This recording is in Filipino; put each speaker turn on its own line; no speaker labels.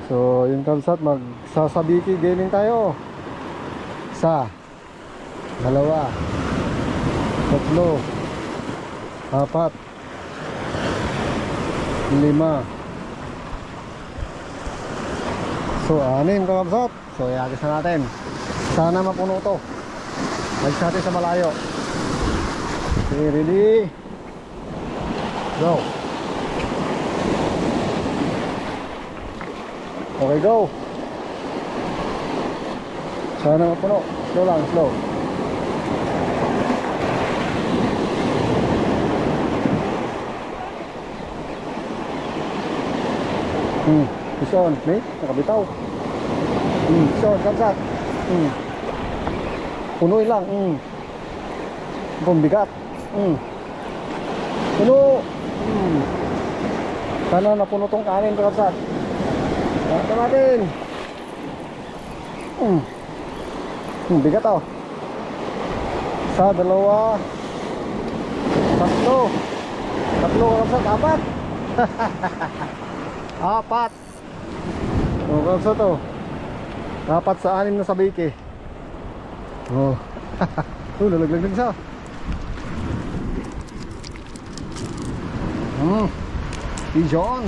So yung kalsat, magsasabiki gaming tayo. Isa, dalawa, tatlo, apat, lima. So 6 kakabsat. So iagis na natin. Sana mapuno to. Agis natin sa malayo. Okay, ready? Go. Okay, go. Sana mapuno. Slow lang, slow. Ison, may nakabitaw. Ison, kapsat. Punuin lang. Pumbigat. Puno. Sana napuno tong kanin, kapsat. Ito natin. Bigat oh. Isa, dalawa, tatlo. Tatlo kapsat, apat. Apat. Oh, kapsat oh. Apat sa 6 na sabiki. Oh. Nalaglag din siya. Pigeon.